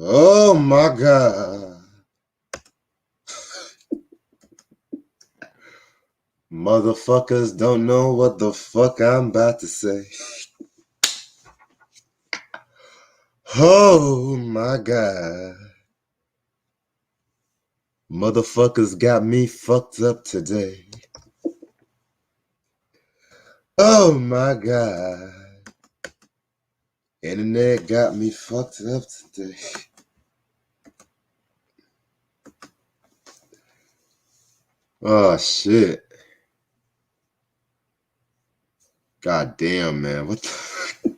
Oh my God. Motherfuckers don't know what the fuck I'm about to say. Oh my God. Motherfuckers got me fucked up today. Oh my God. Internet got me fucked up today. Oh shit. God damn, man. What the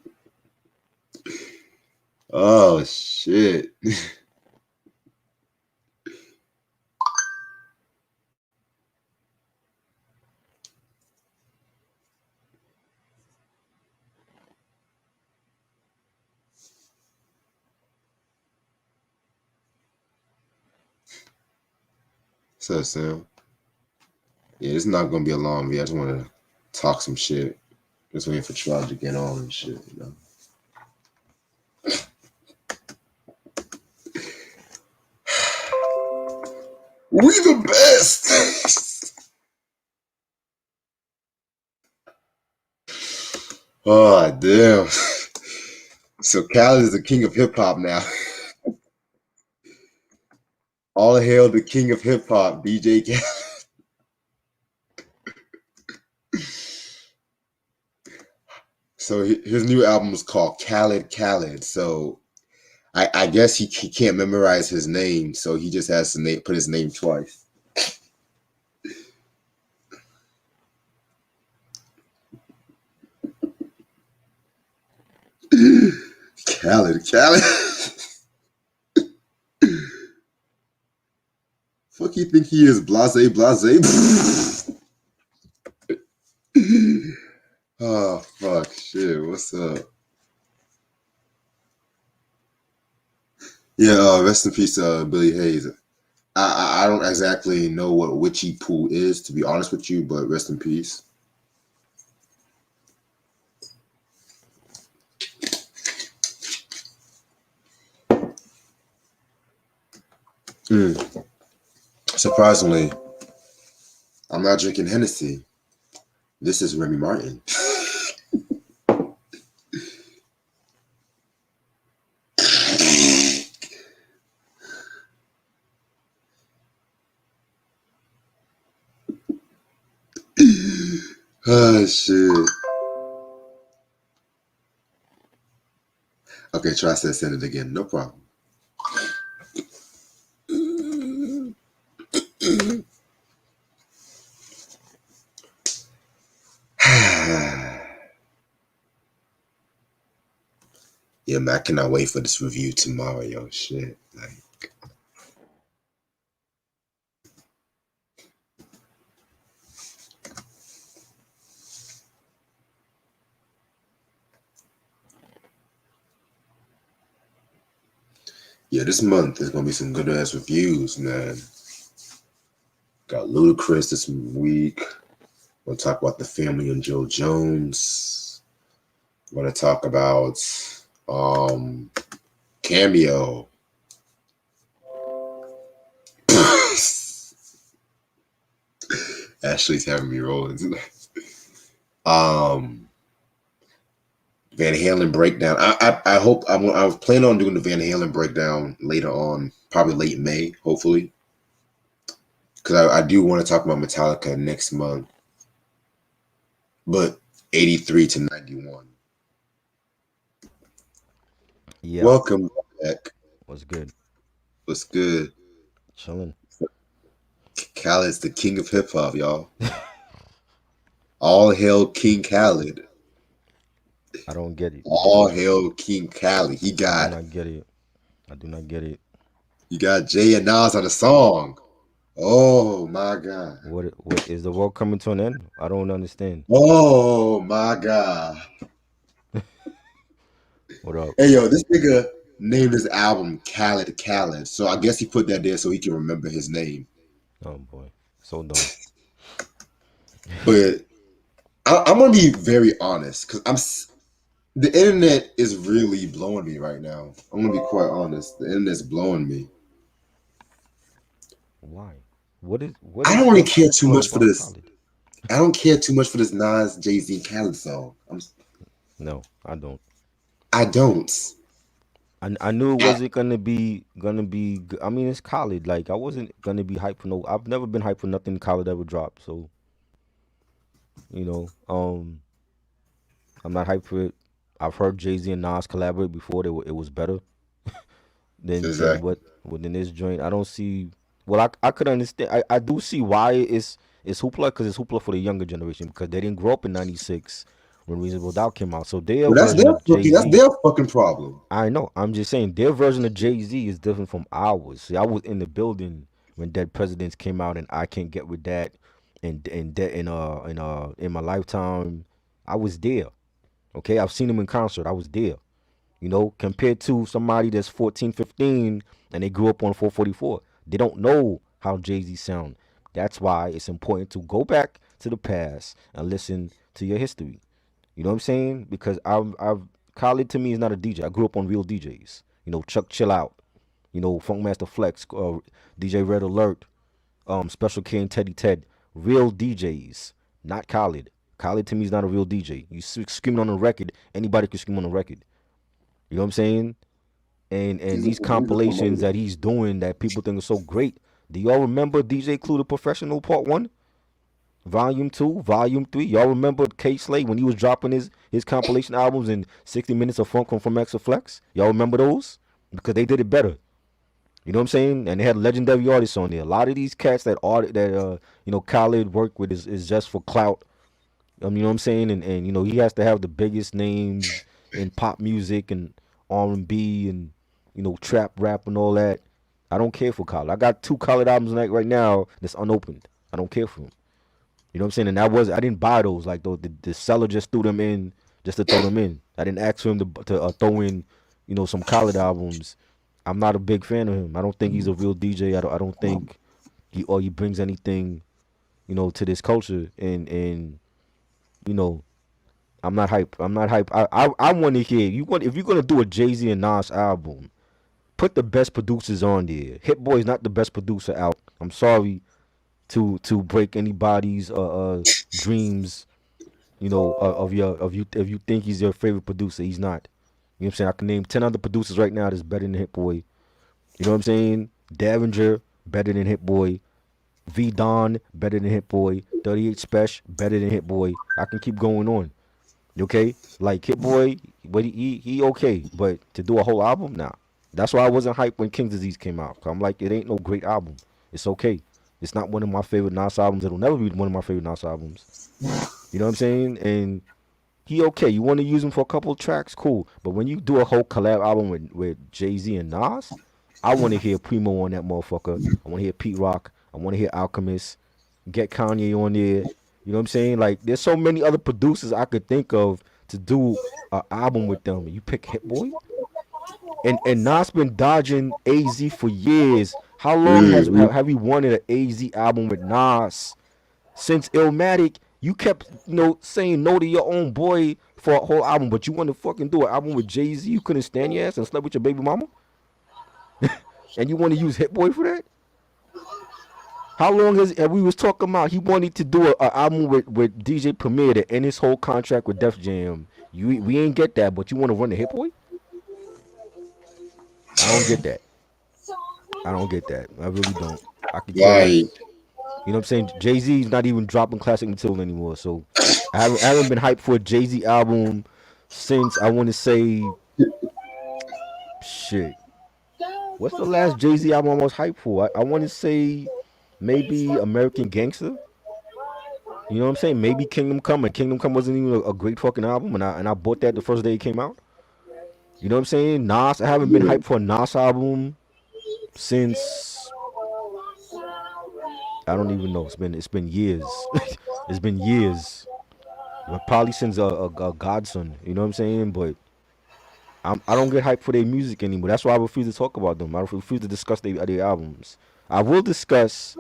Oh shit. So Sam. Yeah, it's not gonna be a long video. I just wanna talk some shit. Just waiting for Charles to get on and shit, you know. We the best. Oh damn. So Khaled is the king of hip hop now. All hail the king of hip hop, DJ Khaled. So his new album is called Khaled. So I guess he can't memorize his name, so he just has to put his name twice. Khaled. Fuck you think he is? Blase. Oh fuck, shit. What's up? Yeah, rest in peace, Billy Hayes. I don't exactly know what witchy poo is, to be honest with you, but rest in peace. Surprisingly, I'm not drinking Hennessy. This is Remy Martin. Oh shit. Okay, try to send it again. No problem. Yeah, man, I cannot wait for this review tomorrow, yo. Shit. Like, yeah, this month is gonna be some good ass reviews, man. Got Ludacris this week. We'll talk about The Family and Joe Jones. We're gonna talk about Cameo. Ashley's having me rolling. Van Halen breakdown. I hope I was planning on doing the Van Halen breakdown later on, probably late May, hopefully, because I do want to talk about Metallica next month. But 83 to 91. Yeah, Welcome back. what's good? What's good? Chilling. Khaled's the king of hip hop, y'all. All hail King Khaled. I don't get it. All hail King Khaled. He I do got not get it. I do not get it. you got Jay and Nas on the song. Oh my God. What is the world coming to an end? I don't understand. Oh my God. What up? Hey yo, this nigga named his album Khaled. So I guess he put that there so he can remember his name. Oh boy, so dumb. But I'm gonna be very honest because The internet is really blowing me right now. I'm gonna be quite honest. The internet's blowing me. Why? What I is don't really what's care so too good much for about this. Khaled? I don't care too much for this Nas, Jay Z, and Khaled song. No, I don't. I don't. I knew it I, wasn't gonna be. I mean, it's Khaled. Like I wasn't gonna be hyped for no. I've never been hyped for nothing Khaled ever dropped. So you know, I'm not hyped for it. I've heard Jay Z and Nas collaborate before. It was better than exactly. what within this joint. I don't see. Well, I could understand. I do see why it's hoopla because it's hoopla for the younger generation because they didn't grow up in '96 when Reasonable Doubt came out. So their Well, that's version their of Jay that's Z, their fucking problem. I know. I'm just saying their version of Jay Z is different from ours. See, I was in the building when Dead Presidents came out, and I Can't Get With That, in my lifetime, I was there. Okay, I've seen them in concert. I was there. Compared to somebody that's 14, 15, and they grew up on 444. They don't know how Jay-Z sound. That's why it's important to go back to the past and listen to your history. You know what I'm saying? Because I've Khaled to me is not a DJ. I grew up on real DJs. Chuck Chill Out, Funkmaster Flex, DJ Red Alert, Special K and Teddy Ted. Real DJs, not Khaled. Khaled to me is not a real DJ. You screaming on a record, anybody can scream on a record. You know what I'm saying? And these He's a compilations promoter. that he's doing that people think are so great. Do y'all remember DJ Clue the Professional Part 1? Volume 2, Volume 3? Y'all remember K Slade when he was dropping his compilation albums in 60 Minutes of Funk from X Flex? Y'all remember those? Because they did it better. You know what I'm saying? And they had legendary artists on there. A lot of these cats Khaled worked with is just for clout. You know what I'm saying? And he has to have the biggest names in pop music and R&B and trap rap and all that. I don't care for Khaled. I got two Khaled albums right now that's unopened. I don't care for them. You know what I'm saying? And I didn't buy those. Like the seller just threw them in just to throw them in. I didn't ask for him to throw in some Khaled albums. I'm not a big fan of him. I don't think he's a real DJ. I don't think he brings anything to this culture. And you know I'm not hype. I'm not hype. I want to hear you. Want if you're gonna do a Jay Z and Nas album, put the best producers on there. Hit Boy is not the best producer out. I'm sorry to break anybody's dreams. Of you if you think he's your favorite producer, he's not. You know what I'm saying? I can name 10 other producers right now that's better than Hit Boy. You know what I'm saying? Davinger better than Hit Boy. V Don better than Hit Boy. 38 Special better than Hit Boy. I can keep going on. Okay, like Hit Boy, but he okay, but to do a whole album, nah. That's why I wasn't hyped when King's Disease came out. 'Cause I'm like, it ain't no great album. It's okay. It's not one of my favorite Nas albums. It'll never be one of my favorite Nas albums. You know what I'm saying? And he okay. You want to use him for a couple of tracks, cool. But when you do a whole collab album with Jay Z and Nas, I want to hear Primo on that motherfucker. I want to hear Pete Rock. I want to hear Alchemist. Get Kanye on there. You know what I'm saying? Like, there's so many other producers I could think of to do an album with them. You pick Hit Boy, and Nas been dodging AZ for years. How long Hmm. have we wanted an AZ album with Nas? Since Illmatic, you kept saying no to your own boy for a whole album, but you want to fucking do an album with Jay Z. You couldn't stand your ass and slept with your baby mama, and you want to use Hit Boy for that? How long have we was talking about he wanted to do a album with DJ Premier to end his whole contract with Def Jam? We ain't get that, but you want to run the Hit Boy? I don't get that. I don't get that. I really don't. I could care Like, less. You know what I'm saying? Jay Z's not even dropping classic material anymore, so I haven't been hyped for a Jay Z album since I want to say shit. What's the last Jay Z album I was hyped for? I want to say maybe American Gangster. You know what I'm saying? Maybe Kingdom Come, and Kingdom Come wasn't even a great fucking album, and I bought that the first day it came out. You know what I'm saying? Nas, I haven't been yeah. hyped for a Nas album since I don't even know. It's been years. It's been years. Probably since a Godson. You know what I'm saying? But I don't get hyped for their music anymore. That's why I refuse to talk about them. I refuse to discuss their albums. I will discuss.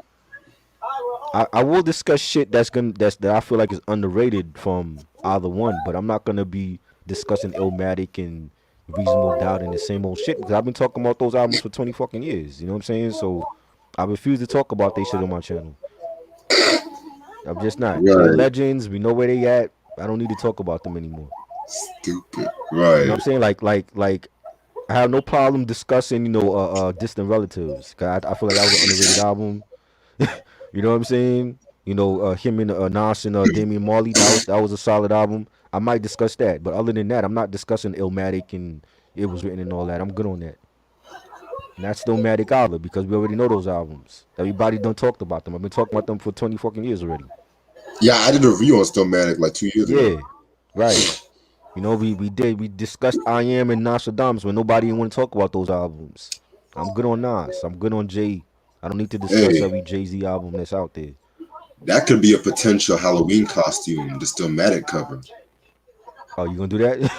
I will discuss shit that I feel like is underrated from either one, but I'm not gonna be discussing Illmatic and Reasonable Doubt and the same old shit because I've been talking about those albums for 20 fucking years. You know what I'm saying? So I refuse to talk about they shit on my channel. I'm just not. They Right. legends. We know where they at. I don't need to talk about them anymore. Stupid. You know what Right. I'm saying? Like I have no problem discussing, distant relatives. 'Cause I feel like that was an underrated album. You know what I'm saying? Him and Nas and Damian Marley. That was a solid album. I might discuss that, but other than that, I'm not discussing Illmatic and It Was Written and all that. I'm good on that. Not Stillmatic either because we already know those albums. Everybody done talked about them. I've been talking about them for 20 fucking years already. Yeah, I did a review on Stillmatic like 2 years ago. Yeah, right. We discussed I Am and Nostradamus when nobody even want to talk about those albums. I'm good on Nas. I'm good on Jay. I don't need to discuss Hey, every Jay-Z album that's out there. that could be a potential Halloween costume, the Stillmatic cover. Oh, you gonna do that?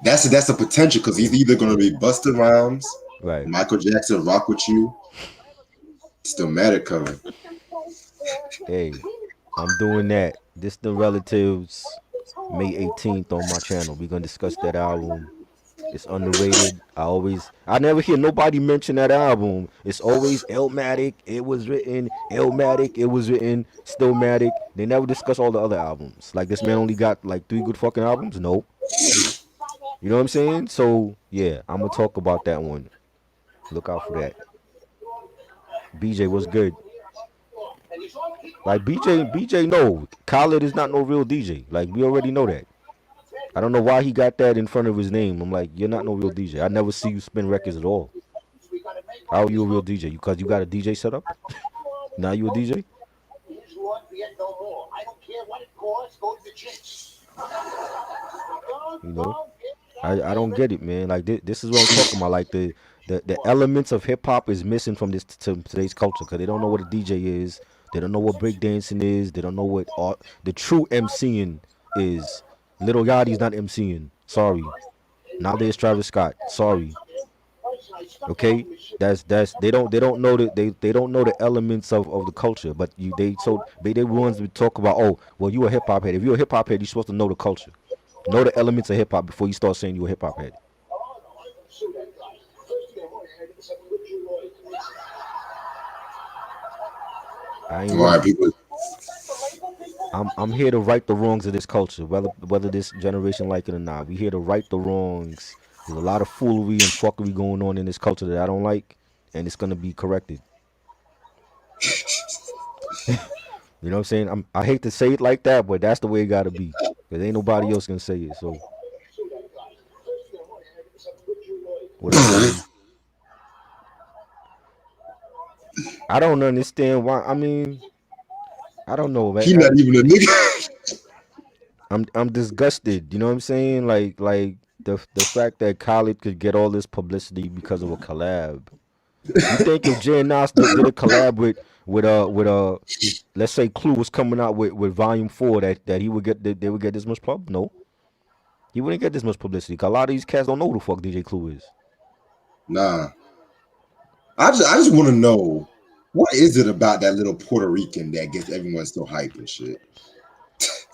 That's a potential because he's either gonna be Busta Rhymes, Right. Michael Jackson, Rock with You, Stillmatic cover. Hey, I'm doing that. Distant Relatives, May 18th on my channel. We're gonna discuss that album. It's underrated. I never hear nobody mention that album. It's always Illmatic, It Was Written, Illmatic, It Was Written, Stillmatic. They never discuss all the other albums. Like this man only got like 3 good fucking albums? No. You know what I'm saying? So yeah, I'm gonna talk about that one. Look out for that. BJ was good. Like BJ no. Khaled is not no real DJ. Like we already know that. I don't know why he got that in front of his name. I'm like, you're not no real DJ. I never see you spin records at all. How are you a real DJ? Because you got a DJ set up? Now you a DJ? You know? I don't get it, man. Like this is what I'm talking about. Like the elements of hip hop is missing from this today's culture because they don't know what a DJ is. They don't know what breakdancing is. They don't know what the true MCing is. Little Yachty's not MCing. Sorry. Neither is Travis Scott. Sorry. Okay, that's they don't know they don't know the elements of the culture. But they ones would talk about, oh well, you a hip hop head. If you're a hip hop head, you're supposed to know the culture, know the elements of hip hop before you start saying you a hip hop head. I ain't Why with it. people? I'm here to right the wrongs of this culture, whether this generation like it or not. We here to right the wrongs. There's a lot of foolery and fuckery going on in this culture that I don't like, and it's gonna be corrected. You know what I'm saying? I hate to say it like that, but that's the way it gotta be. Cause ain't nobody else gonna say it. So what up, Dame? I don't understand why. I mean, I don't know, man. He not even a nigga. I'm disgusted. You know what I'm saying? Like the fact that Khaled could get all this publicity because of a collab. You think if Jay and Nas did a collab with let's say Clue was coming out with Volume 4 that he would get they would get this much pub? No, he wouldn't get this much publicity. 'Cause a lot of these cats don't know who the fuck DJ Clue is. Nah, I just want to know what is it about that little Puerto Rican that gets everyone so hyped and shit.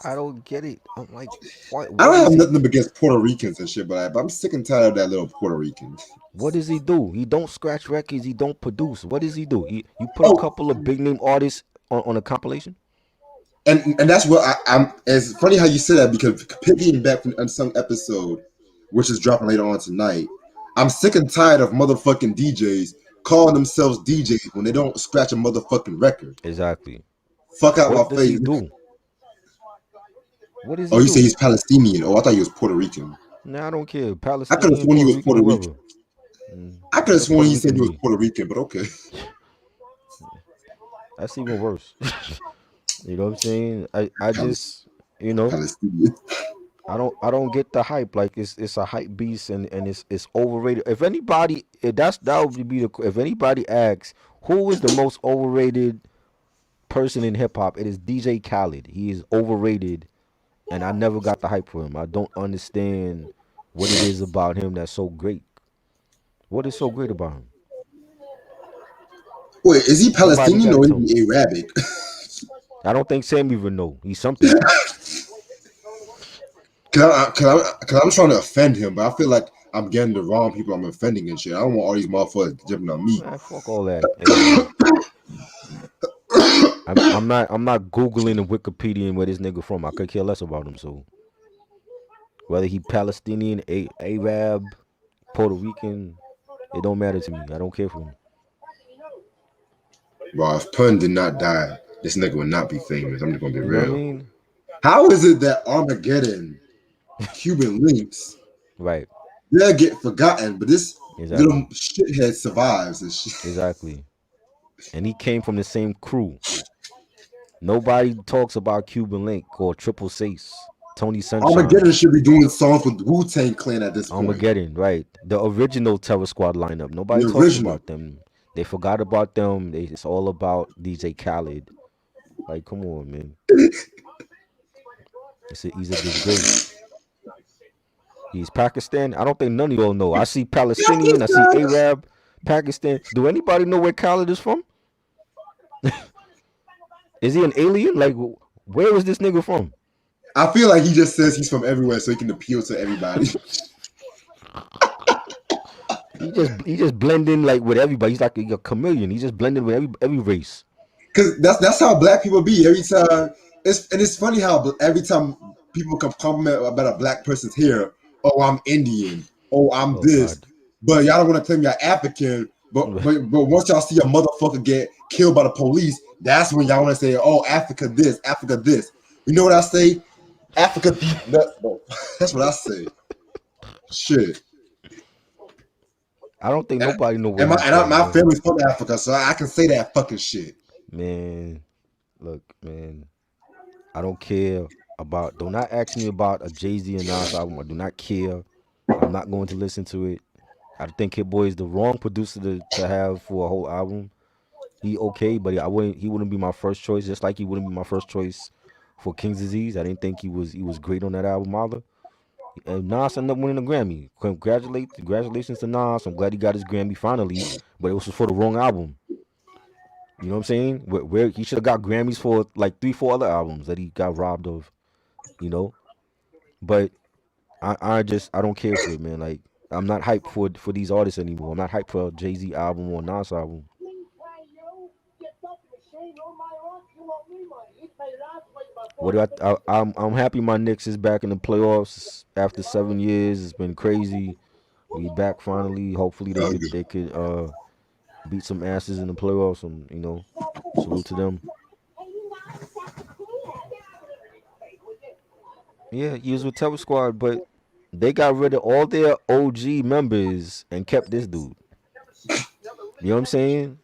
I don't get it. I'm like, what? I What don't have is he? nothing against Puerto Ricans and shit, but I'm sick and tired of that little Puerto Rican. What does he do? He don't scratch records. He don't produce. What does he do? You put a Oh, couple of big name artists on a compilation. and that's what I'm. It's funny how you say that because picking back from Unsung episode, which is dropping later on tonight, I'm sick and tired of motherfucking DJs calling themselves DJs when they don't scratch a motherfucking record. Exactly. Fuck out my What does he face. do? What does Oh, he you say do? he's Palestinian? Oh, I thought he was Puerto Rican. Nah, I don't care. I could have Palestinian, sworn he Puerto was Rican, Puerto Rican. whoever. I could have What sworn Puerto he said Rican he to was me? Puerto Rican, but okay. That's even worse. You know what I'm saying? I Palestinian. just you know Palestinian. I don't get the hype. Like it's a hype beast and it's overrated. If anybody if that's that would be the if anybody asks who is the most overrated person in hip hop, it is DJ Khaled. He is overrated, and I never got the hype for him. I don't understand what it is about him that's so great. What is so great about him? Wait, is he Somebody Palestinian got to or is tell me. he Arabic? I don't think Sam even know. He's something. Cause I'm trying to offend him, but I feel like I'm getting the wrong people I'm offending and shit. I don't want all these motherfuckers jumping on me. Man, fuck all that. Hey, I'm not googling and Wikipedia where this nigga from. I could care less about him. So whether he Palestinian, Arab, Puerto Rican, it don't matter to me. I don't care for him. Bro, if Pun did not die, this nigga would not be famous. I'm just gonna be You know what I real. mean? How is it that Armageddon, Cuban links, Right. they'll get forgotten, but this little Exactly. shithead survives and shit? Exactly. And he came from the same crew. Nobody talks about Cuban Link or Triple Six, Tony Armageddon Sunshine, should be doing songs with Wu-Tang Clan at this point. Armageddon, right? The original Terror Squad lineup. Nobody The talks original. about them. They forgot about them. It's all about DJ Khaled. Like, come on, man. He's a disgrace. He's Pakistan. I don't think none of y'all know. I see Palestinian. I see Arab, Pakistan. Do anybody know where Khaled is from? Is he an alien? Like, where is this nigga from? I feel like he just says he's from everywhere so he can appeal to everybody. He just blend in like with everybody. He's like a chameleon. He just blended with every race. Because that's how black people be every time. It's funny how every time people come compliment about a black person's hair, oh I'm Indian, oh I'm Oh this, God. but y'all don't want to claim you're African. But once y'all see a motherfucker get killed by the police, that's when y'all want to say, oh Africa this, Africa this. You know what I say? Africa. That's what I say. Shit. I don't think And, nobody know where and he's from, my man. family's from Africa, so I can say that fucking shit. Man, look, man. I don't care about. Do not ask me about a Jay Z and Nas album. I do not care. I'm not going to listen to it. I think Hit Boy is the wrong producer to have for a whole album. He okay, but I wouldn't. He wouldn't be my first choice. Just like he wouldn't be my first choice for King's Disease. I didn't think he was great on that album either. And Nas ended up winning a Grammy. Congratulations to Nas. I'm glad he got his Grammy finally, but it was for the wrong album. You know what I'm saying? Where he should have got Grammys for like 3, 4 other albums that he got robbed of. You know, but I don't care for it, man. Like I'm not hyped for these artists anymore. I'm not hyped for a Jay Z album or Nas album. What do I'm happy my Knicks is back in the playoffs after 7 years. It's been crazy. We back finally. Hopefully they Oh, could they could beat some asses in the playoffs. And salute to them. Yeah, he was with Terror Squad, but they got rid of all their OG members and kept this dude. You know what I'm saying?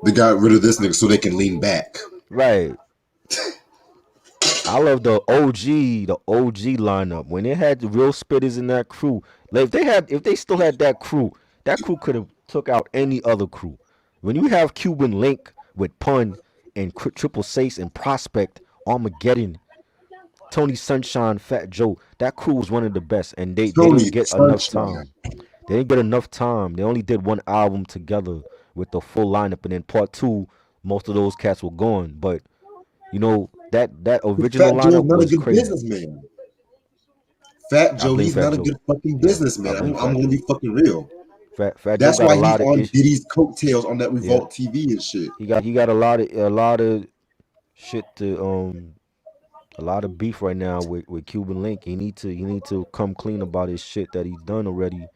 they got rid of this nigga so they can lean back. Right. I love the OG lineup when they had the real spitters in that crew. Like if they still had that crew could have took out any other crew. When you have Cuban Link with Pun and Triple Six and Prospect, Armageddon, Tony Sunshine, Fat Joe, that crew was one of the best, and they Tony didn't get enough Sunshine. time. They didn't get enough time. They only did one album together with the full lineup, and then part two, most of those cats were gone. But that original Fat Joe's lineup not a was good crazy. businessman. Fat I Joe, blame he's Fat not a Joe. good fucking Yeah, I businessman. blame I'm Fat gonna Joe. be fucking real. Fat Joe That's got a why he's lot of on ish. Diddy's coattails on that Yeah, Revolt TV and shit. he got a lot of shit to a lot of beef right now with Cuban Link. He need to come clean about his shit that he's done already.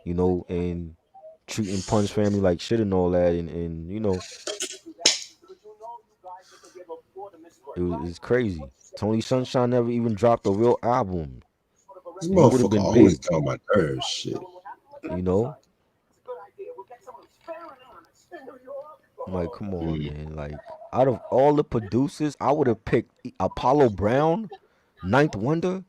And treating Pun's family like shit and all that, and it's crazy. Tony Sunshine never even dropped a real album, This and he would have motherfucker been always big. talking about nerve shit. You know, I'm like, come on, Mm. man. Like, out of all the producers, I would have picked Apollo Brown, Ninth Wonder.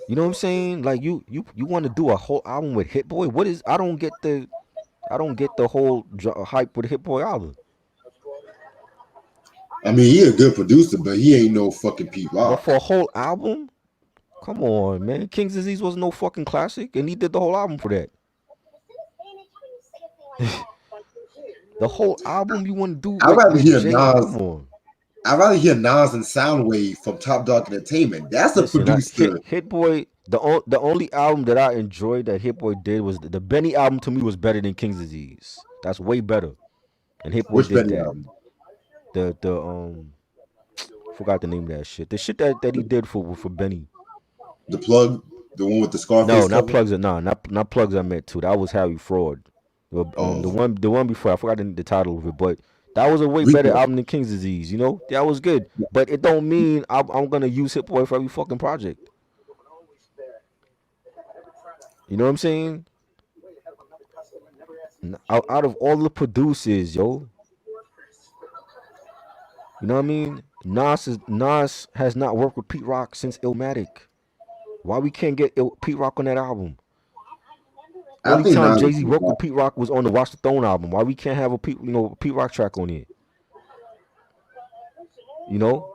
You know what I'm saying? Like, you want to do a whole album with Hit Boy? What is? I don't get the whole hype with Hit Boy either. I mean, he a good producer, but he ain't no fucking Pete But Rock. for a whole album, come on, man. King's Disease was no fucking classic, and he did the whole album for that. The whole album you want to do I'd rather with hear Jay? Nas. Come on. I'd rather hear Nas and Soundwave from Top Dog Entertainment. That's a Listen, producer. Hit Boy. The only album that I enjoyed that Hit Boy did was the Benny album. To me, was better than King's Disease. That's way better, and Hit Boy Which did Benny that. album? The forgot the name of that shit. The shit that he did for Benny. The Plug, the one with the No, Scarface not cover. plugs. No, not plugs. I meant to. That was Harry Fraud. Oh, The one before I forgot the title of it, but that was a way better Rico. album than King's Disease. You know, that was good. But it don't mean I'm gonna use Hit Boy for every fucking project. You know what I'm saying? Out of all the producers, yo, you know what I mean? Nas has not worked with Pete Rock since Illmatic. Why we can't get Pete Rock on that album? I Only think time Nas Jay is Z pretty worked good. with Pete Rock was on the Watch the Throne album. Why we can't have a Pete Rock track on it? You know?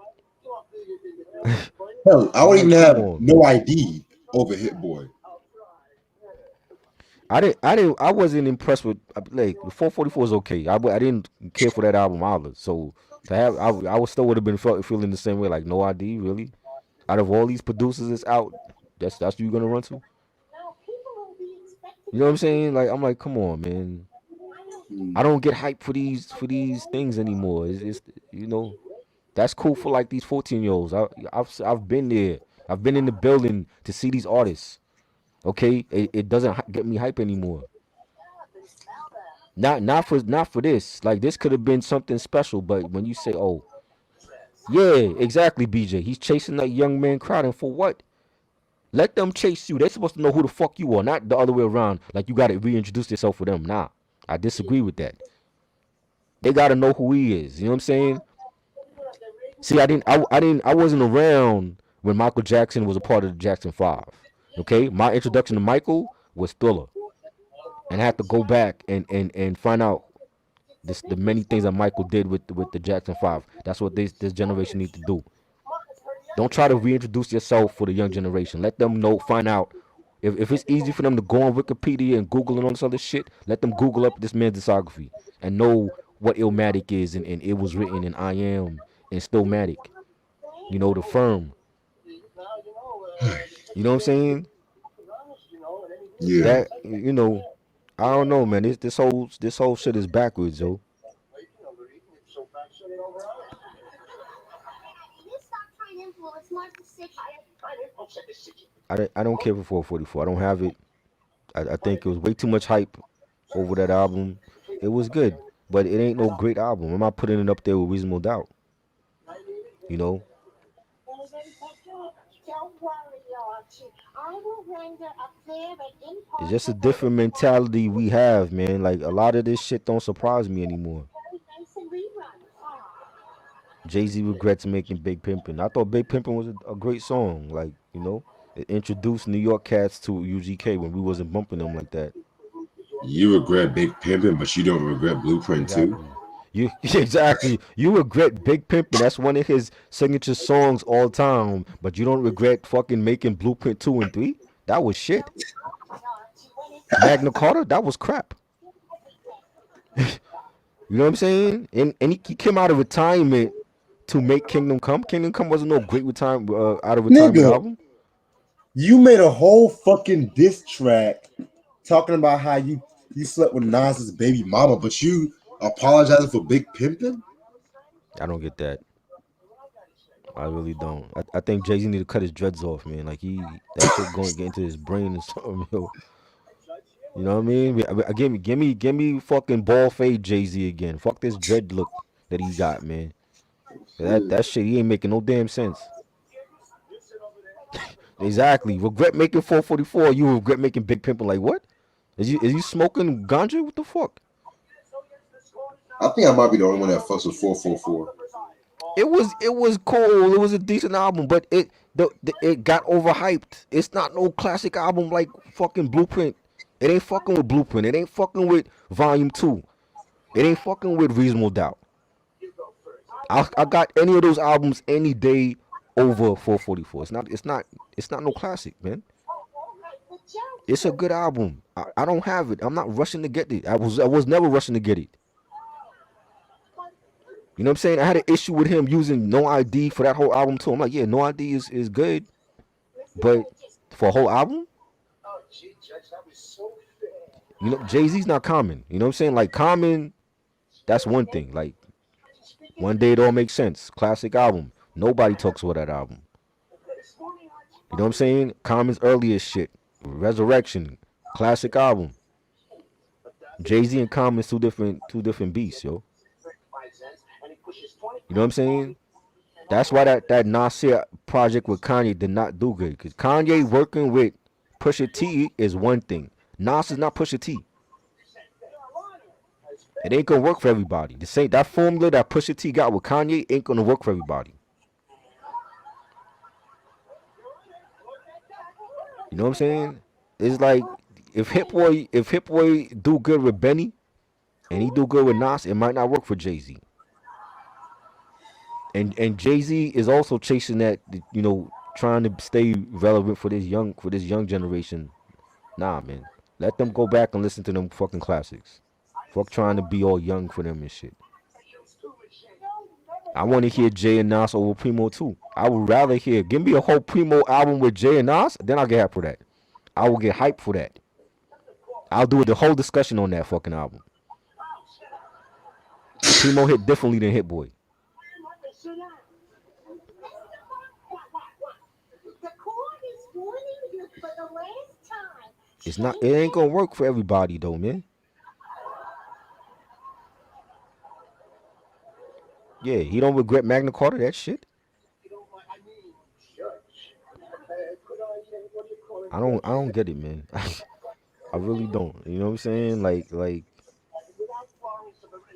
Hell, I I'm would like, even come have on, No man. ID over Hit Boy. I wasn't impressed with like the 444 is okay. I didn't care for that album either. So to have, I would still would have been feeling the same way. Like no ID, really. Out of all these producers that's out, that's who you gonna run to. You know what I'm saying? Like I'm like, come on, man. I don't get hype for these things anymore. It's you know that's cool for like these 14-year olds. I've been there. I've been in the building to see these artists. Okay, it doesn't get me hype anymore. Not for this. Like this could have been something special, but when you say, "Oh, yeah, exactly," BJ, he's chasing that young man crowd, and for what? Let them chase you. They're supposed to know who the fuck you are, not the other way around. Like you got to reintroduce yourself for them. Nah, I disagree with that. They got to know who he is. You know what I'm saying? See, I wasn't around when Michael Jackson was a part of the Jackson Five. Okay, my introduction to Michael was Thriller, and I had to go back and find out the many things that Michael did with the Jackson Five. That's what this generation need to do. Don't try to reintroduce yourself for the young generation. Let them know, find out. If it's easy for them to go on Wikipedia and Google and all this other shit, let them Google up this man's discography and know what Illmatic is and it was written in I Am and Stillmatic. You know, the firm. You know what I'm saying? Yeah. That I don't know, man. This whole shit is backwards, yo. I don't care for 444. I don't have it. I think it was way too much hype over that album. It was good, but it ain't no great album. I'm not putting it up there with Reasonable Doubt. You know, it's just a different mentality we have, man. Like a lot of this shit don't surprise me anymore. Jay Z regrets making Big Pimpin'. I thought Big Pimpin' was a great song. Like it introduced New York cats to UGK when we wasn't bumping them like that. You regret Big Pimpin', but you don't regret Blueprint too? Exactly. You exactly. You regret Big Pimpin'. That's one of his signature songs all time. But you don't regret fucking making Blueprint 2 and 3. That was shit. Magna Carta. That was crap. You know what I'm saying? And he came out of retirement to make Kingdom Come. Kingdom Come wasn't no great out of retirement Nigga, album. you made a whole fucking diss track talking about how you slept with Nas's baby mama, but you apologizing for Big Pimpin'? I don't get that. I really don't. I think Jay Z need to cut his dreads off, man. Like that shit going to get into his brain or something, yo. You know what I mean? Give me fucking ball fade Jay Z again. Fuck this dread look that he got, man. That shit he ain't making no damn sense. Exactly. Regret making 444. You regret making Big Pimpin'. Like what? Is you smoking ganja? What the fuck? I think I might be the only one that fucks with 444. It was cool. It was a decent album, but it got overhyped. It's not no classic album like fucking Blueprint. It ain't fucking with Blueprint. It ain't fucking with Volume 2. It ain't fucking with Reasonable Doubt. I got any of those albums any day over 444. It's not no classic, man. It's a good album. I don't have it. I'm not rushing to get it. I was never rushing to get it. You know what I'm saying? I had an issue with him using No ID for that whole album too. I'm like, yeah, No ID is good, but for a whole album, you know, Jay Z's not Common. You know what I'm saying? Like Common, that's one thing. Like One Day It All Makes Sense, classic album. Nobody talks about that album. You know what I'm saying? Common's earliest shit, Resurrection, classic album. Jay Z and Common's two different beasts, yo. You know what I'm saying? That's why that Nasir project with Kanye did not do good. Cause Kanye working with Pusha T is one thing. Nas is not Pusha T. It ain't gonna work for everybody. The same that formula that Pusha T got with Kanye ain't gonna work for everybody. You know what I'm saying? It's like if Hit Boy do good with Benny and he do good with Nas, it might not work for Jay Z. And Jay Z is also chasing that, trying to stay relevant for this young generation. Nah, man, let them go back and listen to them fucking classics. Fuck trying to be all young for them and shit. I want to hear Jay and Nas over Primo too. I would rather give me a whole Primo album with Jay and Nas, then I'll get hyped for that. I will get hyped for that. I'll do the whole discussion on that fucking album. Primo hit differently than Hit Boy. It's not. It ain't gonna work for everybody though, man. Yeah, he don't regret Magna Carta. That shit. I don't get it, man. I really don't. You know what I'm saying? Like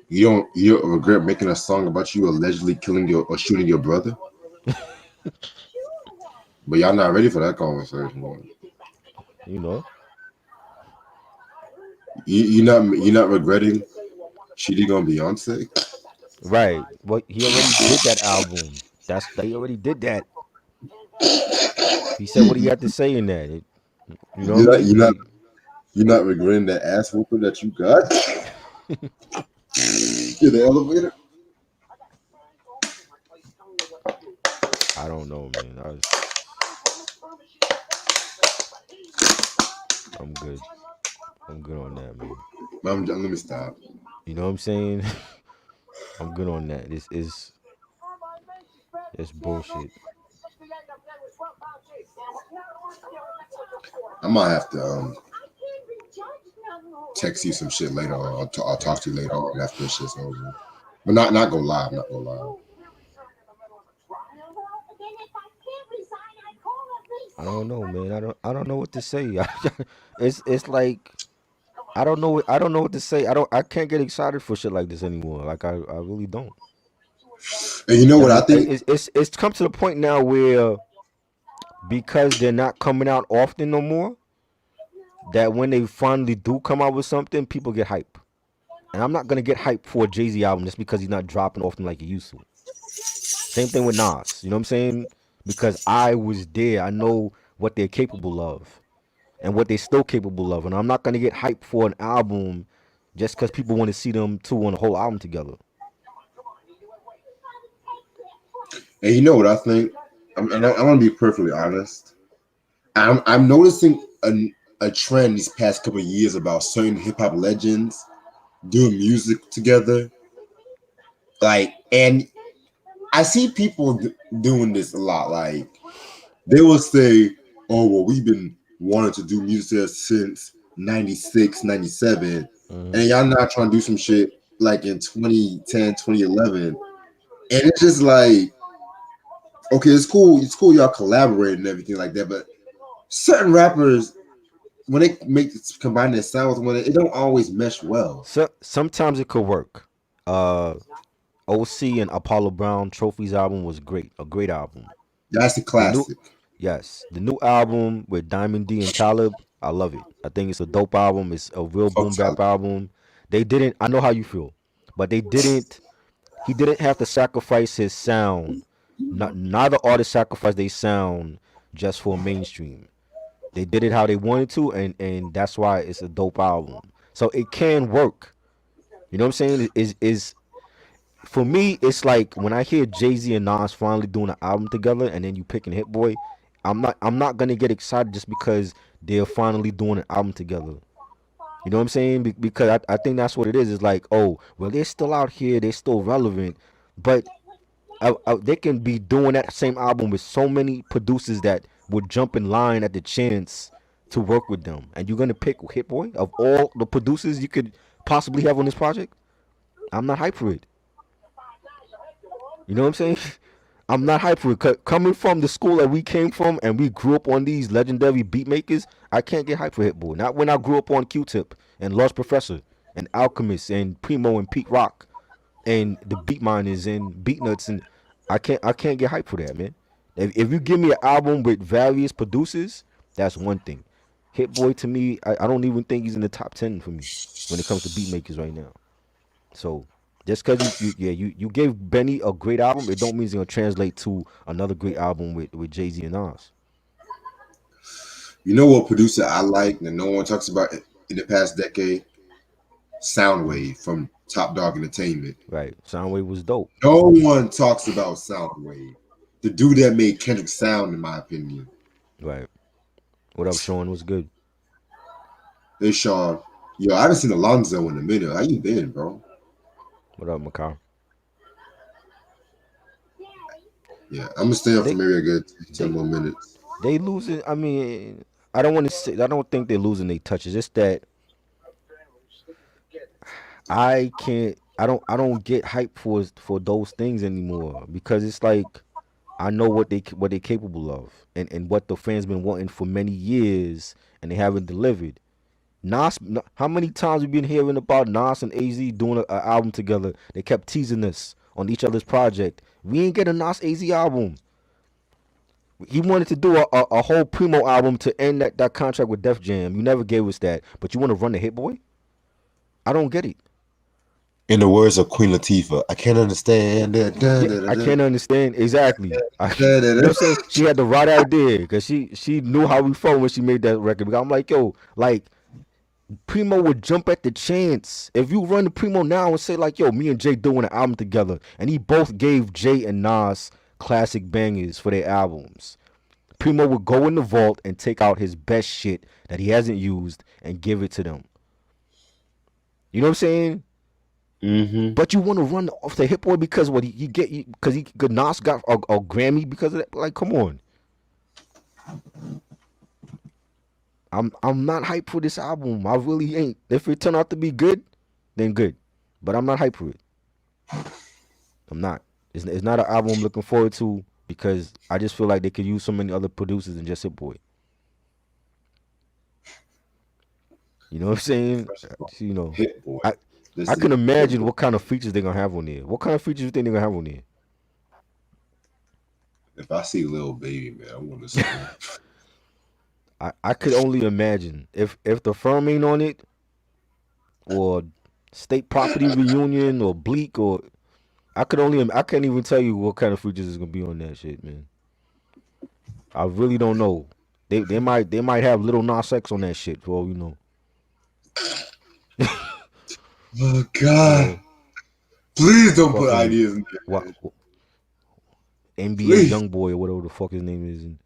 You don't regret making a song about you allegedly killing your or shooting your brother, but y'all not ready for that conversation. you know, You not regretting cheating on Beyonce. right? Well, he already did that album. He already did that. He said what he had to say in that. You know what I You're not mean? you're not Like, you're not regretting that ass whooping that you got in the elevator. I don't know, man. I'm good. I'm good on that, man. Let me stop. You know what I'm saying? I'm good on that. It's bullshit. I might have to text you some shit later, or I'll talk to you later on after this shit's over. But not go live, not go live. I don't know, man. I don't know what to say. It's like I don't know what to say. I can't get excited for shit like this anymore. Like I really don't. And you know And what I I think? it's come to the point now where because they're not coming out often no more, that when they finally do come out with something, people get hype. And I'm not gonna get hype for a Jay Z album just because he's not dropping often like he used to. Same thing with Nas. You know what I'm saying? Because I was there. I know what they're capable of and what they're still capable of. And I'm not gonna get hype for an album just because people want to see them two on a whole album together. And you know what I think? I'm gonna be perfectly honest. I'm noticing a trend these past couple of years about certain hip hop legends doing music together. Like, and I see people doing this a lot. Like, they will say, "Oh, well, we've been wanting to do music since 96, 97, Hmm. and y'all not trying to do some shit like in 2010, 2011." And it's just like, okay, it's cool y'all collaborate and everything like that, but certain rappers, when they combine their sounds with it don't always mesh well. So sometimes it could work. Uh, OC and Apollo Brown Trophies album was great, a great album. That's a The new, classic. yes, the new album with Diamond D and Talib, I love it. I think it's a dope album. It's a real Fuck boom Tyler. bap album. They didn't. I know how you feel, but they didn't. He didn't have to sacrifice his sound. Neither artist sacrificed their sound just for mainstream. They did it how they wanted to, and that's why it's a dope album. So it can work. You know what I'm saying? Is for me, it's like when I hear Jay Z and Nas finally doing an album together, and then you picking Hit Boy. I'm not gonna get excited just because they're finally doing an album together. You know what I'm saying? Because I think that's what it is. It's like, oh, well, they're still out here, they're still relevant, but they can be doing that same album with so many producers that would jump in line at the chance to work with them. And you're gonna pick Hit Boy of all the producers you could possibly have on this project? I'm not hyped for it. You know what I'm saying? I'm not hyped for it. Coming from the school that we came from and we grew up on these legendary beat makers, I can't get hyped for Hit Boy. Not when I grew up on Q-Tip and Lost Professor and Alchemist and Primo and Pete Rock and the Beat Miners and Beat Nuts, and I can't get hyped for that, man. If you give me an album with various producers, that's one thing. Hit Boy to me, I don't even think he's in the top 10 for me when it comes to beat makers right now. So just because you gave Benny a great album, it don't mean it's gonna translate to another great album with Jay Z and Nas. You know what producer I like that no one talks about in the past decade? Soundwave from Top Dog Entertainment. Right? Soundwave was dope. No one talks about Soundwave. The dude that made Kendrick sound, in my opinion. Right. What up, Sean? Was good. Hey Sean, yo, I haven't seen Alonzo in a minute. How you been, bro? What up, Macau? Yeah, I'm gonna stay up for They maybe a good 10 they more minutes. they losing. I mean, I don't want to say. I don't think they're losing their touches. It's that I can't. I don't get hype for those things anymore because it's like I know what they capable of and what the fans been wanting for many years and they haven't delivered. Nas, how many times we been hearing about Nas and Az doing a album together? They kept teasing us on each other's project. We ain't get a Nas Az album. He wanted to do a whole Primo album to end that contract with Def Jam. You never gave us that, but you want to run the Hit Boy? I don't get it. In the words of Queen Latifah, I can't understand that. Yeah, I can't understand exactly. You know what I'm saying? She had the right idea because she knew how we felt when she made that record. Because I'm like, yo, like Primo would jump at the chance. If you run the Primo now and say like, yo, me and Jay doing an album together, and he both gave Jay and Nas classic bangers for their albums. Primo would go in the vault and take out his best shit that he hasn't used and give it to them. You know what I'm saying? Mm-hmm. But you want to run off the Hit Boy because what he get because he Nas got a Grammy because of that. Like, come on. I'm not hyped for this album. I really ain't. If it turn out to be good, then good. But I'm not hyped for it. I'm not. It's not an album I'm looking forward to because I just feel like they could use so many other producers than just Hit Boy. You know what I'm saying? You know, Hit Boy. I This I is can Hit imagine Boy. what kind of features they're gonna have on there. What kind of features you think they're gonna have on there? If I see Lil Baby, man, I want to see. I could only imagine if the firm ain't on it or state property reunion or bleak or I can't even tell you what kind of features is gonna be on that shit, man. I really don't know. They might have little Nas X on that shit for all you know. Oh You God! know, Please don't put fucking ideas in there, what man. NBA Please. young boy or whatever the fuck his name is, and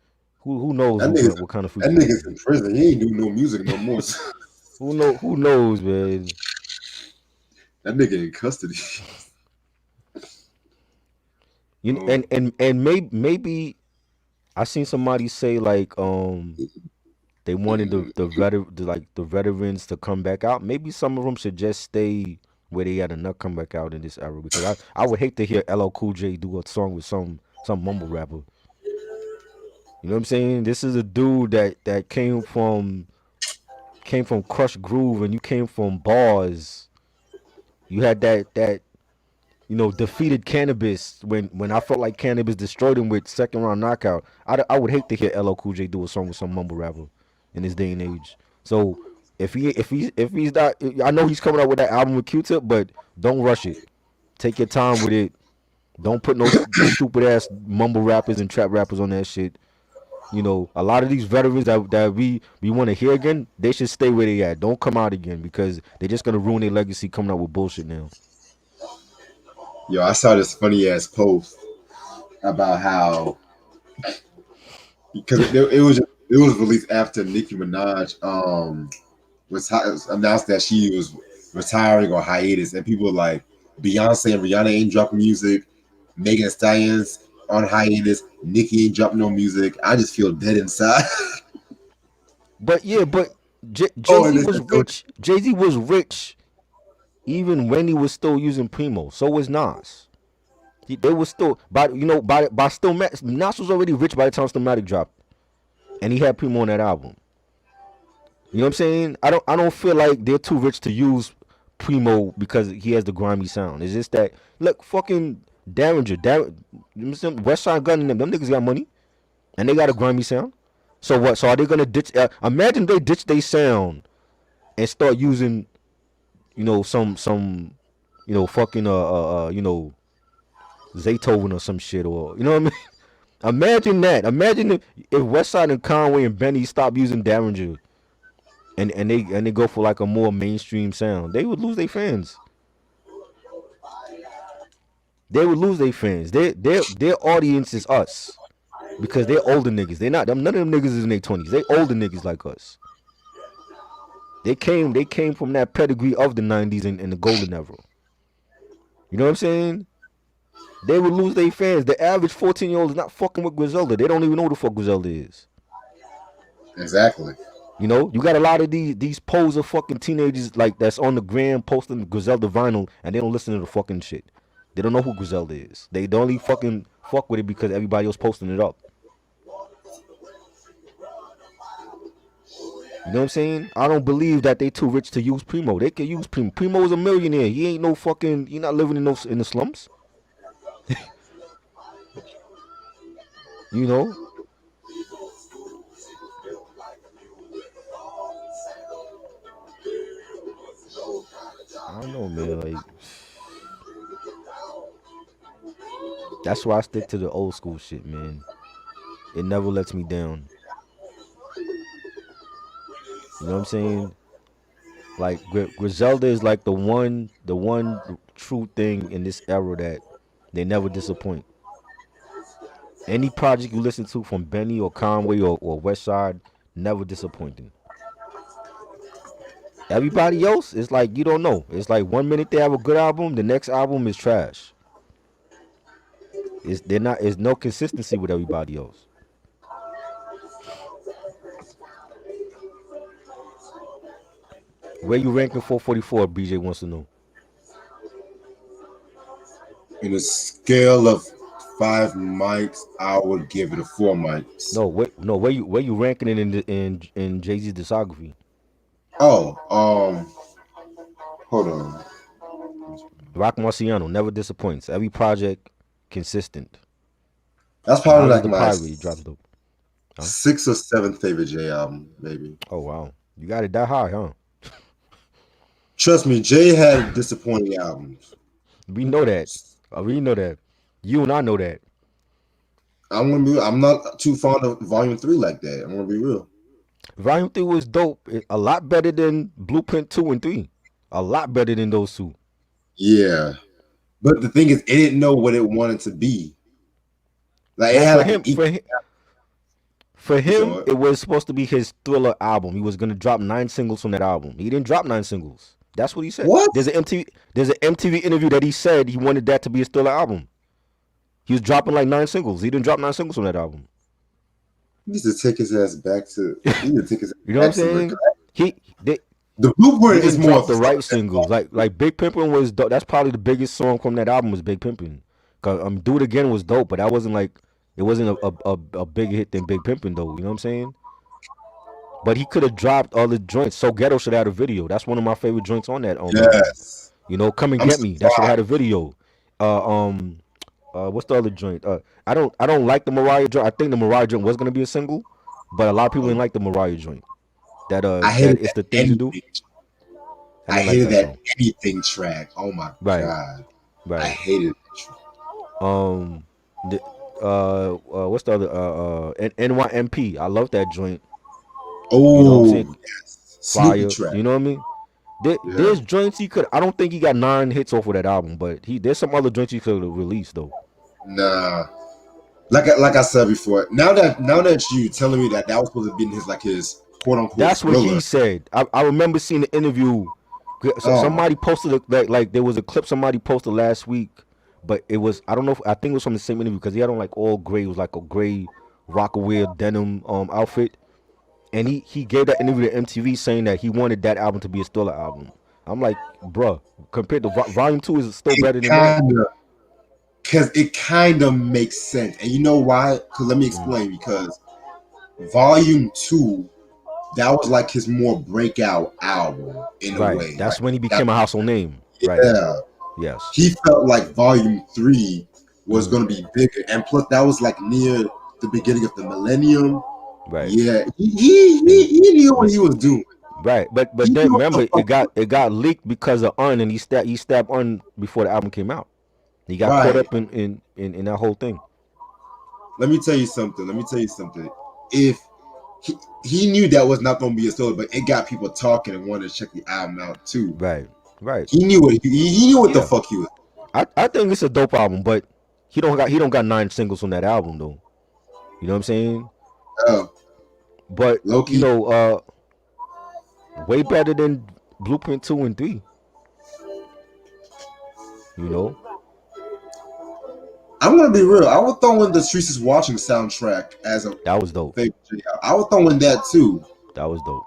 who knows That nigga's what kind of that features they nigga's do. in prison. He ain't doing no music no more. Who knows, man. That nigga in custody. Oh, And maybe I seen somebody say like they wanted the veterans to come back out. Maybe some of them should just stay where they at and not come back out in this era because I would hate to hear LL Cool J do a song with some mumble rapper. You know what I'm saying? This is a dude that came from Crush Groove and you came from bars. You had that defeated Cannabis when I felt like Cannabis destroyed him with second round knockout. I would hate to hear LL Cool J do a song with some mumble rapper in this day and age. So if he's not, I know he's coming out with that album with Q-Tip, but don't rush it. Take your time with it. Don't put no stupid ass mumble rappers and trap rappers on that shit. A lot of these veterans that we want to hear again, they should stay where they at. Don't come out again because they're just gonna ruin their legacy coming out with bullshit now. Yo, I saw this funny ass post about how because it was released after Nicki Minaj announced that she was retiring or hiatus, and people were like Beyonce and Rihanna ain't dropping music, Megan Thee Stallion's on hiatus, Nicki ain't dropping no music. I just feel dead inside. But yeah, but Jay Oh, and Z they was said, so rich. Jay Z was rich even when he was still using Primo. So was Nas. They was still by still Nas was already rich by the time Stillmatic dropped, and he had Primo on that album. You know what I'm saying? I don't feel like they're too rich to use Primo because he has the grimy sound. It's just that look, fucking Derringer, West Side Gun and them niggas got money and they got a grimy sound. So what? So are they gonna ditch? Imagine they ditch their sound and start using some fucking Zaytoven or some shit, or you know what I mean. Imagine that. Imagine if Westside and Conway and Benny stop using Derringer and they go for like a more mainstream sound. They would lose their fans. They would lose their fans. Their audience is us because they're older niggas. They not them. None of them niggas is in their 20s. They older niggas like us. They came from that pedigree of the 90s and the golden era. You know what I'm saying? They would lose their fans. The average 14-year-old is not fucking with Griselda. They don't even know who the fuck Griselda is. exactly. You got a lot of these poser fucking teenagers like that's on the gram posting Griselda vinyl and they don't listen to the fucking shit. They don't know who Griselda is. They don't only fucking fuck with it because everybody else posting it up. You know what I'm saying? I don't believe that they too rich to use Primo. They can use Primo. Primo is a millionaire. He ain't no fucking. He not living in the slums. You know. I don't know, man. Like that's why I stick to the old school shit, man. It never lets me down. You know what I'm saying? Like Griselda is like the one true thing in this era that they never disappoint. Any project you listen to from Benny or Conway or West Side never disappointing. Everybody else is like you don't know. It's like 1 minute they have a good album, the next album is trash. It's they're not. There's no consistency with everybody else. Where you ranking 444? BJ wants to know. In a scale of 5 mics, I would give it a 4 mics. No, no, where you ranking it in Jay Z's discography? Oh, hold on. Rock Marciano never disappoints. Every project consistent. That's probably Minus like the my Pirate, he drops dope. Huh? sixth or seventh favorite J album, maybe. Oh wow, you got it that high, huh? Trust me, Jay had disappointing albums. We know that. We know that. You and I know that. I'm not too fond of Volume 3 like that. I'm gonna be real. Volume 3 was dope. A lot better than Blueprint 2 and 3. A lot better than those two. Yeah, but the thing is, it didn't know what it wanted to be. Like it Well, had for like an him, equal. for him, So it was supposed to be his Thriller album. He was gonna drop 9 singles from that album. He didn't drop 9 singles. That's what he said. what? There's an MTV interview that he said he wanted that to be his Thriller album. He was dropping like 9 singles. He didn't drop 9 singles from that album. He needs to take his ass back to. He need to take his You ass know what I'm back to saying? He they, the he blueprint is didn't more drop of the right something. singles. Like Big Pimpin' was dope. That's probably the biggest song from that album was Big Pimpin'. Cause Do It Again was dope, but that wasn't like it wasn't a bigger hit than Big Pimpin' though. You know what I'm saying? But he could have dropped all the joints. So Ghetto should have had a video. That's one of my favorite joints on that album. Yes, Come and I'm get me. That should have had a surprised. video. Uh um what's the other joint? I don't like the Mariah joint. I think the Mariah joint was gonna be a single, but a lot of people didn't like the Mariah joint. I That hated it's that the things you do. anything. I I didn't like hated that that song. anything track. Oh my Right, god, I right. hated that track. Um, the, what's the other? NYMP. I love that joint. You know what I'm Oh saying? yes, Snoopy Fire. track. You know what I mean? Yeah. There's joints he could. I don't think he got 9 hits off of that album, but there's some other joints he could have released though. Nah. Like I said before, now that you telling me that was supposed to be his quote unquote That's what he thriller. said. I remember seeing the interview. So Oh my. somebody posted like there was a clip somebody posted last week, but it was I don't know if I think it was from the same interview because he had on like all gray. It was like a gray Rockaware denim outfit, and he gave that interview to MTV saying that he wanted that album to be a Thriller album. I'm like, bruh, compared to Volume Two, is still It better than that. kind of because it kind of makes sense, and you know why? Because let me Mm, explain. Because Volume Two, that was like his more breakout album in a right. way. Like That's when he that, became a household name. Right. yeah. Yes. He felt like Volume Three was Hmm. going to be bigger, and plus that was like near the beginning of the millennium. Right. Yeah, he knew what And he was doing. right, He but then knew what the remember fuck. it got leaked because of Un, and he stabbed Un before the album came out. He got caught Right. up in that whole thing. Let me tell you something. Let me tell you something. If he, he knew that was not going to be a solo, but it got people talking and wanted to check the album out too. Right, right, He knew what the yeah. fuck he was. I think it's a dope album, but he don't got 9 singles on that album though. You know what I'm saying? Oh, But low key. way better than Blueprint 2 and 3. You know I'm gonna be real. I would throw in the Streets is Watching soundtrack as a that was dope. favorite. I would throw in that too. That was dope.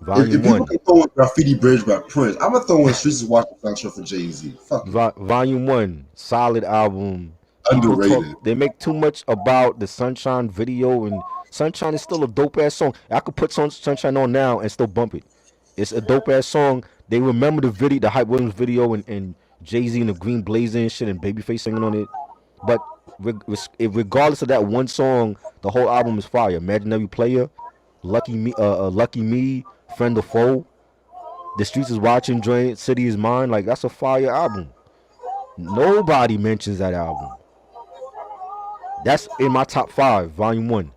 If Volume people One, can throw in Graffiti Bridge by Prince, I'm gonna throw in Streets is Watching soundtrack for Jay-Z. Fuck it. Volume One, solid album. People talk, Underrated. they make too much about the Sunshine video, and Sunshine is still a dope ass song. I could put Sunshine on now and still bump it. It's a dope ass song. They remember the video, the Hype Williams video, and Jay Z and the Green Blazer and shit, and Babyface singing on it. But regardless of that one song, the whole album is fire. Imaginary Player, Lucky Me, Friend or Foe, The Streets is Watching, Joint, City is Mine. Like that's a fire album. Nobody mentions that album. That's in my top 5, Volume One.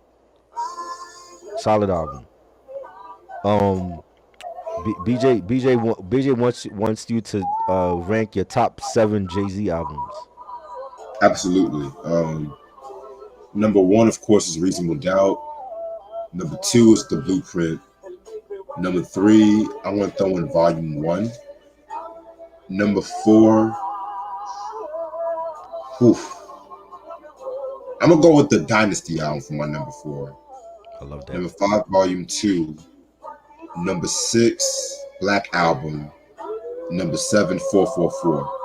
Solid album. Um, BJ wants you to rank your top 7 Jay Z albums. Absolutely. Number one, of course, is Reasonable Doubt. Number two is The Blueprint. Number three, I want to throw in Volume One. Number four, oof, I'm gonna go with the Dynasty album for my number four. I love that. Number five, Volume Two. Number six, Black Album. Number seven, 444.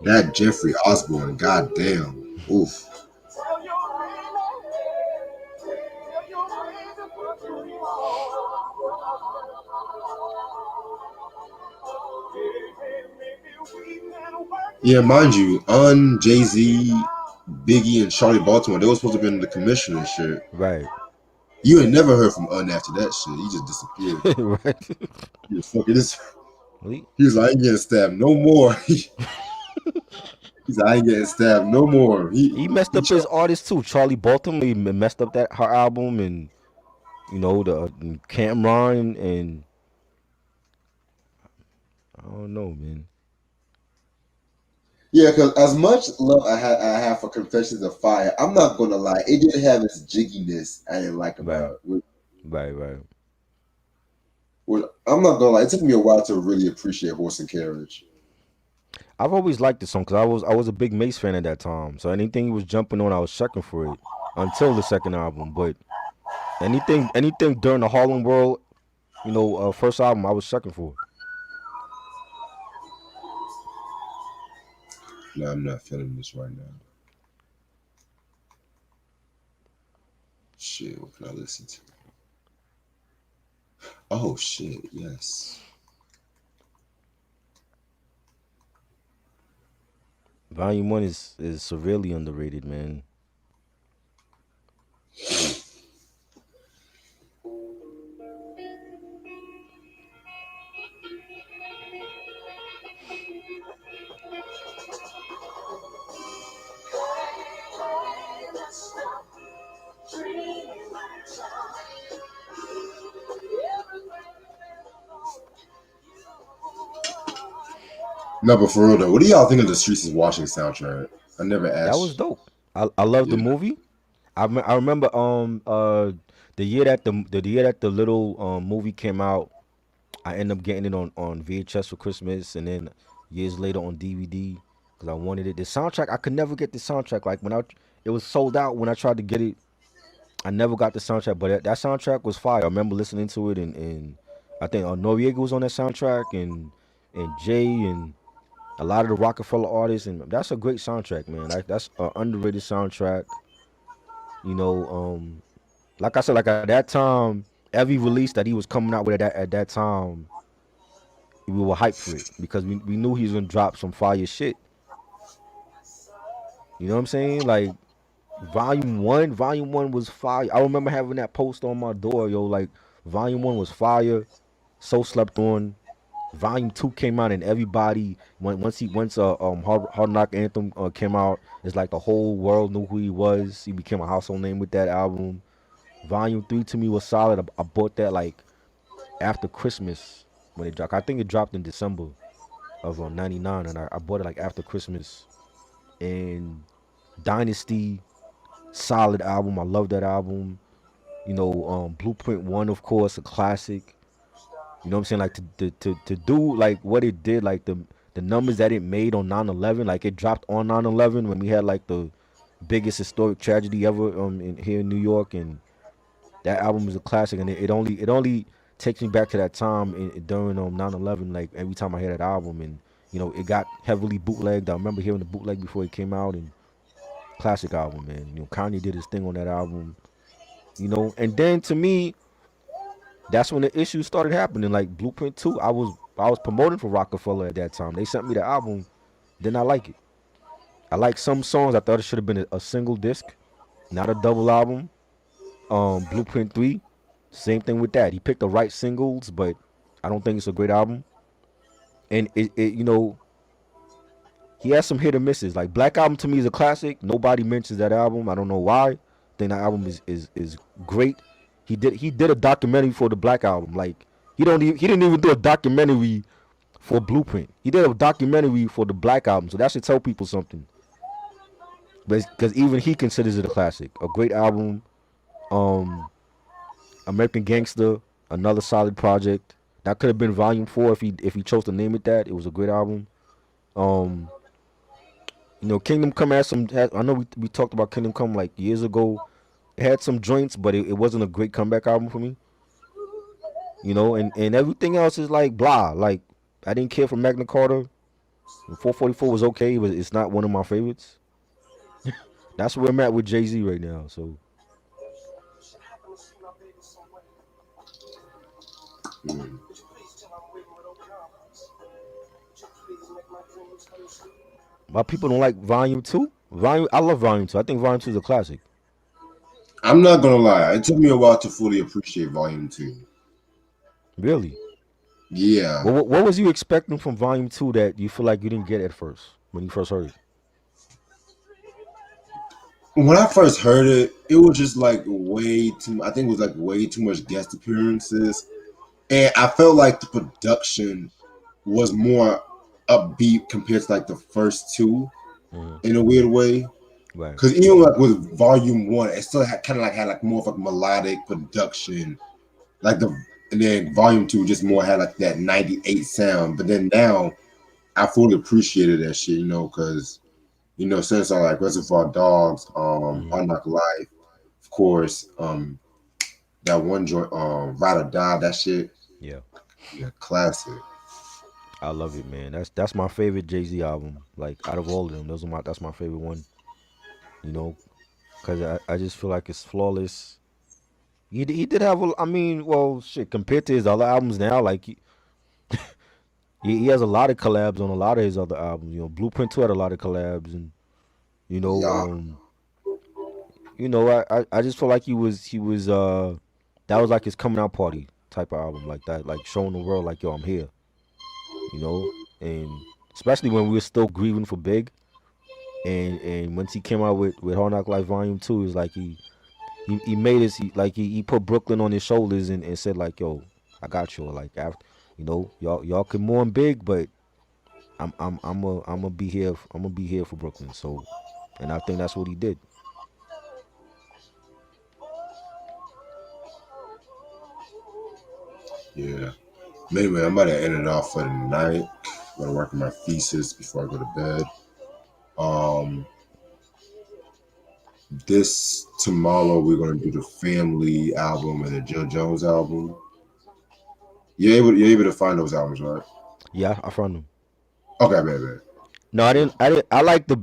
That Jeffrey Osborne, goddamn. Oof. Yeah, mind you, Jay-Z, Biggie, and Charlie Baltimore, they were supposed to be in the commission and shit. Right. You ain't never heard from after that shit. He just disappeared. Right. He was fucking this. he, He was like, I ain't getting stabbed no more. He's like, I ain't getting stabbed no more. he messed He up his artist too. Charlie Baltimore, he messed up that her album, and the Cameron, and I don't know, man. Yeah, because as much love I have for Confessions of Fire, I'm not gonna lie, it didn't have its jigginess I didn't like Right. about it. Right. I'm not gonna lie, it took me a while to really appreciate Horse and Carriage. I've always liked the song because I was a big Mace fan at that time. So anything he was jumping on, I was checking for it until the second album. But anything during the Harlem World, first album, I was checking for. No, I'm not feeling this right now. Shit, what can I listen to? Oh shit, yes. Volume One is severely underrated, man. No, but for real though, what do y'all think of the Streets is Watching soundtrack? I never That was asked. dope. I love the Yeah. movie. I remember the year that the little movie came out. I ended up getting it on VHS for Christmas, and then years later on DVD because I wanted it. The soundtrack, I could never get the soundtrack. Like when it was sold out when I tried to get it. I never got the soundtrack, but that soundtrack was fire. I remember listening to it, and I think Noriega was on that soundtrack, and Jay and a lot of the Rockefeller artists, and that's a great soundtrack, man. That's an underrated soundtrack. You know, like I said, like at that time, every release that he was coming out with at that time, we were hyped for it because we knew he was gonna drop some fire shit. You know what I'm saying? Like volume one was fire. I remember having that post on my door, yo. Like volume one was fire. So slept on. Volume two came out and everybody once Hard Knock Anthem came out, it's like the whole world knew who he was. He became a household name with that album. Volume three to me was solid. I bought that like after Christmas when it dropped. I think it dropped in December of '99, and I bought it like after Christmas. And Dynasty, solid album. I love that album. Blueprint One, of course, a classic. You know what I'm saying? Like to do like what it did, like the numbers that it made on 9/11, like it dropped on 9/11 when we had like the biggest historic tragedy ever here in New York, and that album is a classic, and it only takes me back to that time during 9/11. Like every time I hear that album, and it got heavily bootlegged. I remember hearing the bootleg before it came out, and classic album, man. Kanye did his thing on that album. And then to me, that's when the issues started happening. Like Blueprint 2, I was promoting for Rockefeller at that time. They sent me the album, did not like it. I like some songs. I thought it should have been a single disc, not a double album. Blueprint 3, same thing with that. He picked the right singles, but I don't think it's a great album. And he has some hit or misses. Like Black Album to me is a classic. Nobody mentions that album. I don't know why. I think that album is great. He did a documentary for the Black Album. Like he didn't even do a documentary for Blueprint. He did a documentary for the Black Album. So that should tell people something. But because even he considers it a classic, a great album. Um, American Gangster, another solid project. That could have been Volume 4 if he chose to name it that. It was a great album. Um, Kingdom Come I know we talked about Kingdom Come like years ago. It had some joints, but it wasn't a great comeback album for me. And everything else is like blah. Like I didn't care for Magna Carta. 444 was okay, but it's not one of my favorites. That's where I'm at with Jay Z right now. So Mm. my people don't like Volume Two. I love Volume Two. I think Volume Two is a classic. I'm not gonna lie. It took me a while to fully appreciate Volume Two. Really. Yeah. What was you expecting from Volume Two that you feel like you didn't get at first when you first heard it? When I first heard it, it was just like way too. I think it was like way too much guest appearances, and I felt like the production was more upbeat compared to like the first two Hmm. in a weird way. Right. Because even like with Volume One, it still had kind of like had like more of like melodic production, like the and then Volume Two just more had like that '98 sound. But then now I fully appreciated that shit, because since I like Reservoir Dogs, Hmm. Hard Knock Life, of course, that one joint, Ride or Die, that shit, Yeah. yeah, classic. I love it, man. That's my favorite Jay Z album. Like out of all of them, that's my favorite one. You know, because I just feel like it's flawless. He did have I mean, well, shit. Compared to his other albums now, like he has a lot of collabs on a lot of his other albums. Blueprint Two had a lot of collabs, and you know, Yeah, um, I just feel like he was that was like his coming out party type of album, like that, like showing the world like, yo, I'm here. You know, and especially when we were still grieving for Big. And once he came out with Hard Knock Life Volume Two, it's like he made us he put Brooklyn on his shoulders and said like, yo, I got you. Like after y'all can mourn Big, but I'm gonna be here. I'm gonna be here for Brooklyn. So, and I think that's what he did. Yeah. Anyway, I'm about to end it off for the night. I'm gonna work on my thesis before I go to bed. Um, this tomorrow we're gonna do the Family album and the Jill Jones album. You're able to find those albums, right? Yeah, I found him. Okay, man. No, I didn't. I didn't. I like the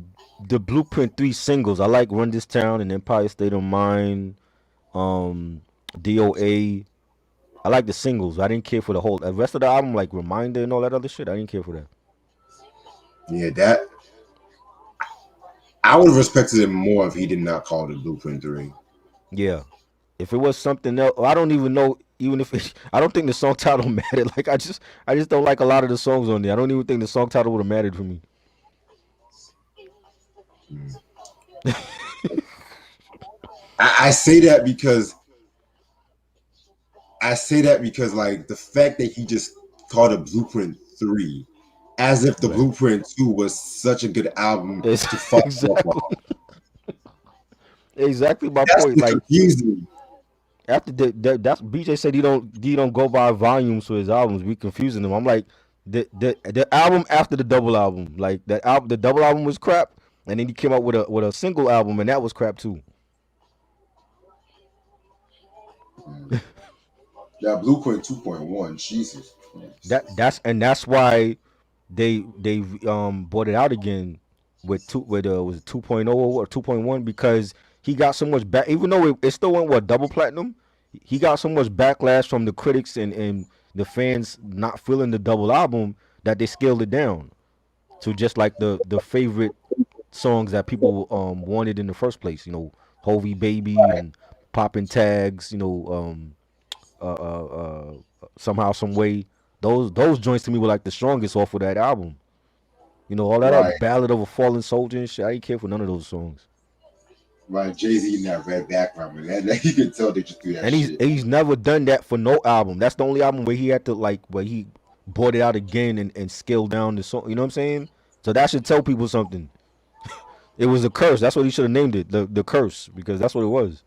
Blueprint 3 singles. I like Run This Town and Empire State of Mind. Um, DOA. I like the singles. I didn't care for the whole. The rest of the album, like Reminder and all that other shit, I didn't care for that. Yeah, that I would have respected it more if he did not call it Blueprint 3. Yeah, if it was something else, I don't even know. Even if I don't think the song title mattered. Like I just don't like a lot of the songs on there. I don't even think the song title would have mattered for me. Mm. I say that because like the fact that he just called it Blueprint 3, as if the Right. Blueprint 2 was such a good album It's to follow up exactly on. exactly my That's point. what Like confused me. after that's BJ said he don't go by volumes for his albums. We confusing them. I'm like the album after the double album, like the double album was crap, and then he came out with a single album, and that was crap too. Mm. That Blueprint 2.1, Jesus Christ. That's why they brought it out again with was it 2.0 or 2.1 because he got so much back, even though it still went what double platinum. He got so much backlash from the critics and the fans not feeling the double album that they scaled it down to just like the favorite songs that people wanted in the first place. Hovey Baby and Poppin' Tags. Somehow some way. Those joints to me were like the strongest off of that album. All that Right, Ballad of a Fallen Soldier and shit. I didn't care for none of those songs. right. Jay-Z in that red background, man. That you could tell they just threw that And he's shit. he's never done that for no album. That's the only album where he had to where he brought it out again and scaled down the song. You know what I'm saying? So that should tell people something. It was a curse. That's what he should have named it. The curse, because that's what it was.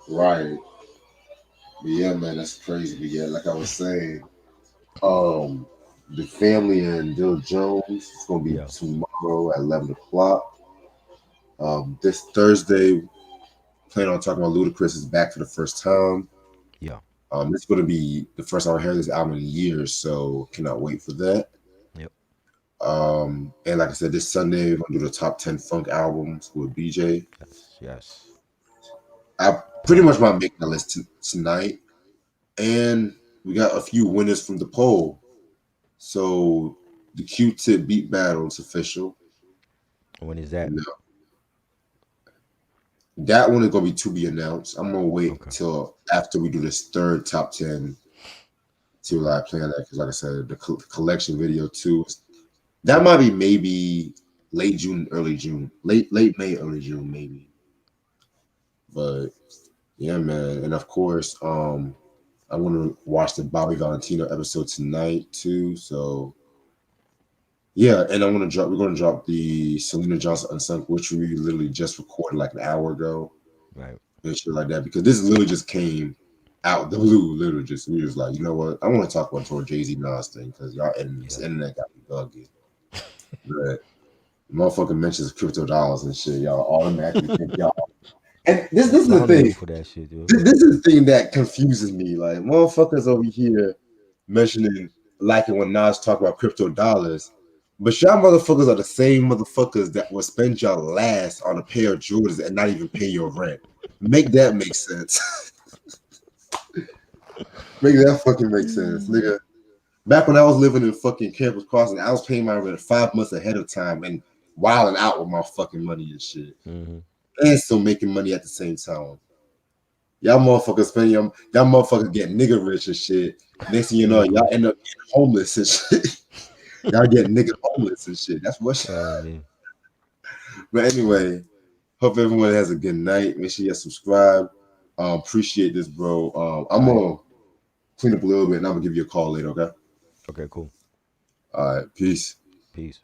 Right. But yeah, man, that's crazy. But yeah, like I was saying, um, the Family and Bill Jones is gonna be Yeah. tomorrow at 11 o'clock. This Thursday, plan on talking about Ludacris is back for the first time. Yeah. It's going to be the first time I heard this album in years, so cannot wait for that. Yep. And like I said, this Sunday we're going to do the top 10 funk albums with BJ. Yes. Yes. I pretty Pop. much want to make that list tonight, and we got a few winners from the poll. So the Q-Tip beat battle is official. When is that? No, that one is going to be to be announced. I'm going to wait Okay. till after we do this third top 10 to like plan that because, like I said, the collection video too. That might be maybe late June, early June, late May, early June, maybe. But yeah, man, and of course, I want to watch the Bobby Valentino episode tonight too. So yeah, and I'm gonna drop. We're gonna drop the Selena Johnson Unsung, which we literally just recorded like an hour ago Right. and shit like that because this literally just came out the blue. Literally, just we just like, you know what? I want to talk about the Jay Z Nas thing because y'all and this Yeah. internet got me bugging. But motherfucker mentions crypto dollars and shit, y'all automatically think y'all. And this is the Bound to thing. hate for that shit, dude. This is the thing that confuses me. Like motherfuckers over here mentioning like it when Nas talk about crypto dollars, but y'all motherfuckers are the same motherfuckers that will spend your last on a pair of Jordans and not even pay your rent. Make that make sense. Make that fucking make sense, nigga. Back when I was living in fucking Campus Crossing, I was paying my rent 5 months ahead of time and wilding out with my fucking money and shit, Mm-hmm. and still making money at the same time. Y'all motherfuckers spending y'all motherfuckers get nigga rich and shit. Next thing you know, Nigga y'all rich. end up getting homeless and shit. Y'all get nigga homeless and shit. That's what. Oh man. But anyway, hope everyone has a good night. Make sure you subscribe. Appreciate this, bro. I'm All right. gonna clean up a little bit and I'm gonna give you a call later. Okay. Okay. Cool. All right, peace. Peace.